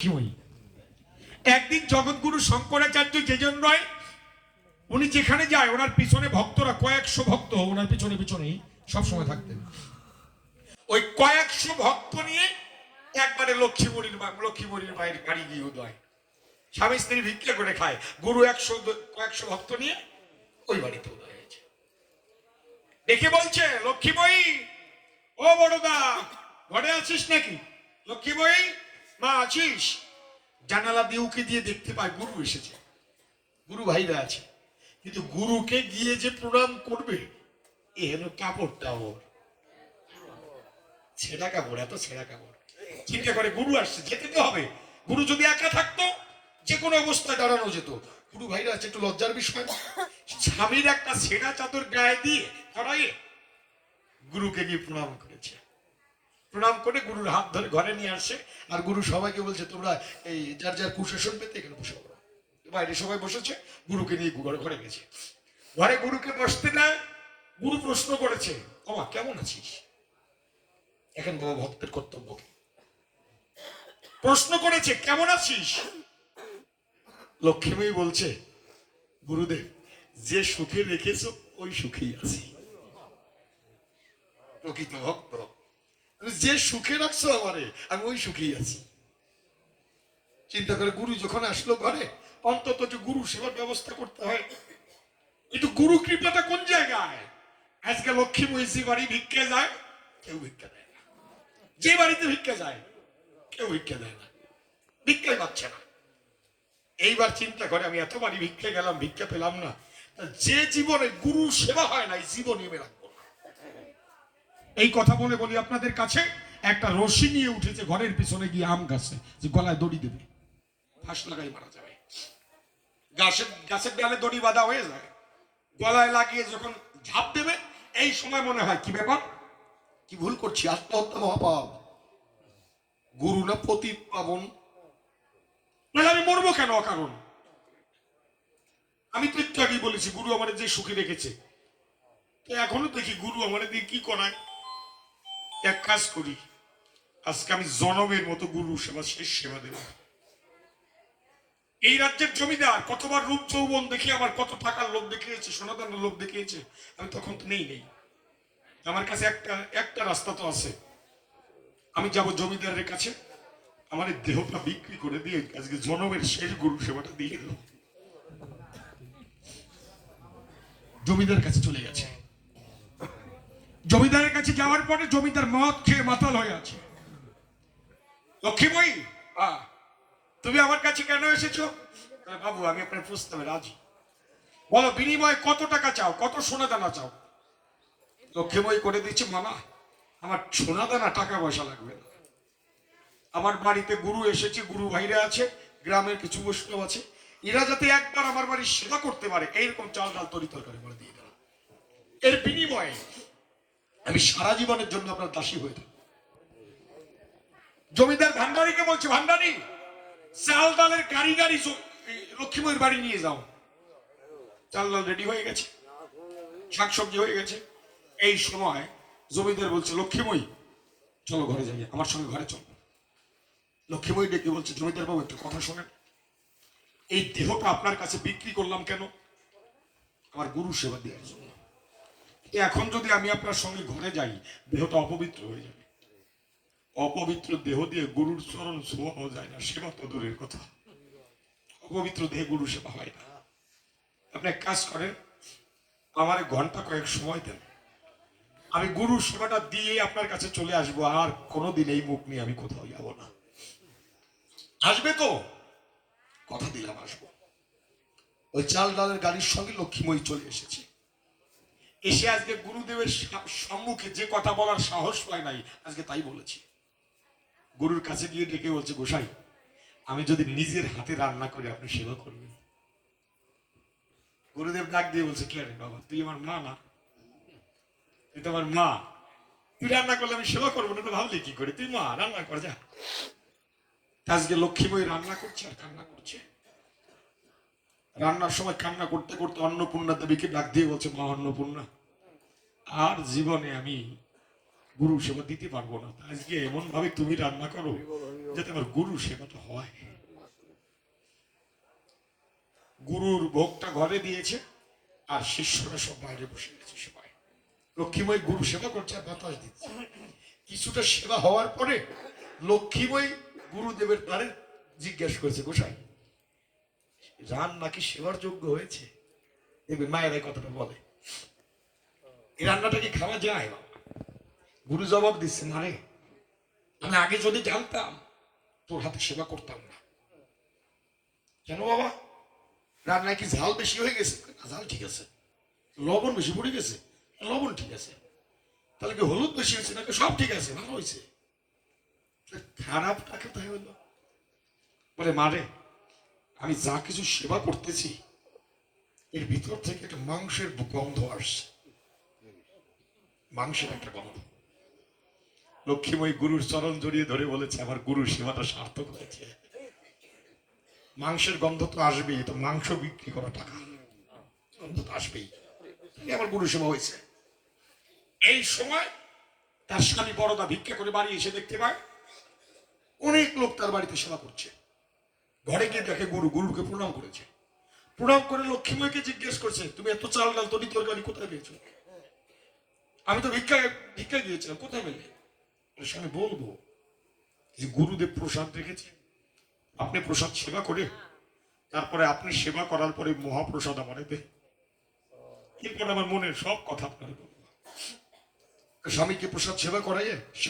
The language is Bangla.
লক্ষ্মীময়ী একদিন জগৎগুরু শঙ্করাচার্য যেজন রায় উনি যেখানে যায় ওনার পিছনে ভক্তরা কয়েকশো ভক্ত ওনার পিছনে পিছনে সবসময় থাকতেন। ওই কয়েকশো ভক্ত নিয়ে একবারে লক্ষ্মীময়ীর মায়ের বাড়ি গিয়ে উদয় স্বামী স্ত্রী ভিক্ষা করে খায়। গুরু কয়েকশো ভক্ত নিয়ে ওই বাড়িতে উদয় হয়েছে। দেখে বলছে, লক্ষ্মীময়ী ও বড়দা ঘরে আছিস নাকি? লক্ষ্মীময়ী মা আছিস? জানালা দিয়ে উকি দিয়ে দেখতে পায় গুরু এসেছে, গুরু ভাইরা আছে, কিন্তু গুরুকে গিয়ে যে প্রণাম করবে এ হলো কাপড়টা ওর ছেঁড়া কাপড়, এত ছেঁড়া কাপড়। চিন্তা করে গুরু আসছে, যেতে তো হবে। গুরু যদি একা থাকতো যে কোনো অবস্থায় দাঁড়ানো যেত। গুরু ভাইরা আছে, একটু লজ্জার বিষয়। স্বামীর একটা ছেঁড়া চাদর গায়ে দিয়ে ধরাইয়ে গুরুকে গিয়ে প্রণাম করেছে। প্রণাম করে গুরুর হাত ধরে ঘরে নিয়ে আসে। আর গুরু সবাইকে বলছে, তোমরা এই যার যার কুশাসন পেতে এখানে বসে পড়ো। বাইরে সবাই বসেছে, গুরুকে নিয়ে ঘরে গেছে। ঘরে গুরুকে বসতে না, গুরু প্রশ্ন করেছে, বাবা কেমন আছিস? এখন বাবা ভক্তের কর্তব্য প্রশ্ন করেছে, কেমন আছিস? লক্ষ্মীময়ী বলছে, গুরুদেব যে সুখে রেখেছ ওই সুখেই আছি। প্রকৃত ভক্ত, যে সুখে রাখছো আমারে আমি ওই সুখেই আছি। চিন্তা করে গুরু যখন আসলো ঘরে, অন্তত যে গুরু সেবার ব্যবস্থা করতে হয়। কিন্তু গুরু কৃপাটা কোন জায়গায়? আজকে লক্ষ্মীময়ী যে বাড়ি ভিক্ষে যায় কেউ ভিক্ষা দেয় না, যে বাড়িতে ভিক্ষা যায় কেউ ভিক্ষা দেয় না, ভিক্ষাই পাচ্ছে না। এইবার চিন্তা করে, আমি এত বাড়ি ভিক্ষা গেলাম, ভিক্ষা পেলাম না, যে জীবনে গুরু সেবা হয় না এই জীবন নেমে রাখবো না। এই কথা বলে বলি আপনাদের কাছে, একটা রশি নিয়ে উঠেছে ঘরের পিছনে গিয়ে আম গাছে, যে গলায় দড়ি দেবে, ফাঁস লাগাই মারা যাবে। গাছের ডালে দড়ি বাঁধা হয়ে যায়, গলায় লাগিয়ে যখন ঝাঁপ দেবে এই সময় মনে হয় কি ব্যাপার, কি ভুল করছি, আত্মহত্যা মহাপাপ, গুরু না পতিত পাবন, নাহলে আমি মরবো কেন অকারণ? আমি তো একটু আগেই বলেছি গুরু আমার যে সুখে রেখেছে, তো এখনো দেখি গুরু আমার দিয়ে কি করায়। এক কাজ করি, আজকে আমি জনমের মতো গুরু সেবা শেষ সেবা দেব। এই রাজ্যের জমিদার কতবার রূপ যৌবন দেখে আমার কত টাকার লোভ দেখিয়েছে, সোনাদানের লোভ দেখিয়েছে, আমি তখন তো নেই। আমার কাছে একটা রাস্তা তো আছে, আমি যাব জমিদারের কাছে, আমার এই দেহটা বিক্রি করে দিয়ে আজকে জনমের শেষ গুরু সেবাটা দিয়ে দেব। জমিদার কাছে চলে গেছে। জমিদারের কাছে যাওয়ার পরে জমিদার মদ খেয়ে মাতাল হয়ে আছে। লক্ষ্মীময়ী তুমি আমার কাছে কেন এসেছো? বাবু আমি আপনার প্রস্তাবে রাজি, বলো বিনিময়ে কত টাকা চাও, কত সোনা দানা চাও? লক্ষ্মীময়ী করে দিচ্ছে, মামা আমার সোনা দানা টাকা পয়সা লাগবে না, আমার বাড়িতে গুরু এসেছে, গুরু ভাইরা আছে, গ্রামের কিছু বৈষ্ণব আছে, এরা যাতে একবার আমার বাড়ির সেবা করতে পারে এইরকম চাল ডাল তরি তরকারি করে দিয়ে দেন, এর বিনিময়ে আমি সারা জীবনের জন্য আপনার দাসী হয়ে থাকি। জমিদার ভান্ডারীকে বলছে, ভান্ডারী চাল ডালের গাড়ি লক্ষ্মীময়ীর বাড়ি নিয়ে যাও। চাল ডাল রেডি হয়ে গেছে, শাকসবজি হয়ে গেছে। এই সময় জমিদার বলছে, লক্ষ্মীময়ী চলো ঘরে যাই, আমার সঙ্গে ঘরে চলো। লক্ষ্মীময়ী ডেকে বলছে, জমিদার বাবু একটা কথা শোনেন, এই দেহটা আপনার কাছে বিক্রি করলাম কেন? আমার গুরু সেবা দেওয়ার জন্য। এখন যদি আমি আপনার সঙ্গে ঘরে যাই দেহটা অপবিত্র হয়ে যাবে, অপবিত্র দেহ দিয়ে গুরুর চরণ ছোঁয়াও যায় না, সেবা তো দূরের কথা, অপবিত্র দেহে গুরু সেবা হয় না। আপনি এক কাজ করেন, আমার ঘন্টা কয়েক সময় দেন, আমি গুরু সেবাটা দিয়ে আপনার কাছে চলে আসবো, আর কোনোদিন এই মুখ নিয়ে আমি কোথাও যাবো না। আসবে তো? কথা দিলাম আসবো। ওই চাল ডালের গাড়ির সঙ্গে লক্ষ্মীময়ী চলে এসেছে। এসে আজকে গুরুদেবের সম্মুখে যে কথা বলার সাহস পায় নাই, আজকে তাই বলেছি। গুরুর কাছে গিয়ে ডেকে বলছে, গোসাই আমি যদি নিজের হাতে রান্না করে আপনি সেবা করবেন। গুরুদেব ডাক দিয়ে বলছে, কে রে বাবা, তুই আমার মা না? তুই তো আমার মা, তুই রান্না করলে আমি সেবা করবো না তো ভাবলি কি করে? তুই মা, রান্না কর যা। আজকে লক্ষ্মীময়ী রান্না করছে আর কান্না করছে। রান্নার সময় কান্না করতে করতে অন্নপূর্ণা দেবীকে ডাক দিয়ে বলছে, মা অন্নপূর্ণা, আর জীবনে আমি গুরু সেবা দিতে পারবো না, আজকে এমন ভাবে তুমি রান্না করো যাতে আমার গুরু সেবাটা হয়। গুরুর ভোগটা ঘরে দিয়েছে, আর শিষ্যরা সব বাইরে বসে গেছে সবাই। লক্ষ্মীময় গুরু সেবা করছে আর বাতাস দিচ্ছে। কিছুটা সেবা হওয়ার পরে লক্ষ্মীময় গুরুদেবের দ্বারে জিজ্ঞেস করেছে, গোসাই রান নাকি সেবার যোগ্য হয়েছে? দেখবে মায়ের এই কথাটা বলে, এই রান্নাটা কি খাওয়া যায়? গুরু জবাব দিচ্ছে, না রে, আমি আগে যদি জানতাম তোর হাতে সেবা করতাম না। কেন বাবা, রান্নায় কি ঝাল বেশি হয়ে গেছে? ঝাল ঠিক আছে। লবণ বেশি পড়ে গেছে? লবণ ঠিক আছে। তাহলে কি হলুদ বেশি হয়েছে নাকি? সব ঠিক আছে, ভালো হয়েছে। খারাপটা কোথায় হলো? বলে, মারে আমি যা কিছু সেবা করতেছি এর ভিতর থেকে একটা মাংসের গন্ধ আসছে, মাংসের একটা গন্ধ। লক্ষ্মীময়ী গুরুর চরণ জড়িয়ে ধরে বলেছে, আমার গুরুর সেবাটা সার্থক হয়েছে। মাংসের গন্ধ তো আসবেই, তো মাংস বিক্রি করা টাকা, গন্ধ তো আসবেই, আমার গুরু সেবা হয়েছে। এই সময় তার স্বামী বড়দা ভিক্ষা করে বাড়ি এসে দেখতে পায় অনেক লোক তার বাড়িতে সেবা করছে। ঘরে গিয়ে দেখে গুরুকে প্রণাম করেছে। প্রণাম করে লক্ষ্মীময়কে জিজ্ঞেস করছে, তুমি এত চাল ডাল তরি তরকারি কোথায় পেয়েছো? আমি তো ভিক্ষা দিয়েছিলাম, কোথায় পেলে? আমি বলবো যে গুরুদেব প্রসাদ রেখেছে, আপনি প্রসাদ সেবা করে তারপরে আপনি সেবা করার পরে মহাপ্রসাদ আমারে দে, এরপর আমার মনের সব কথা আপনার বলবো। স্বামীকে প্রসাদ সেবা করাইয়ে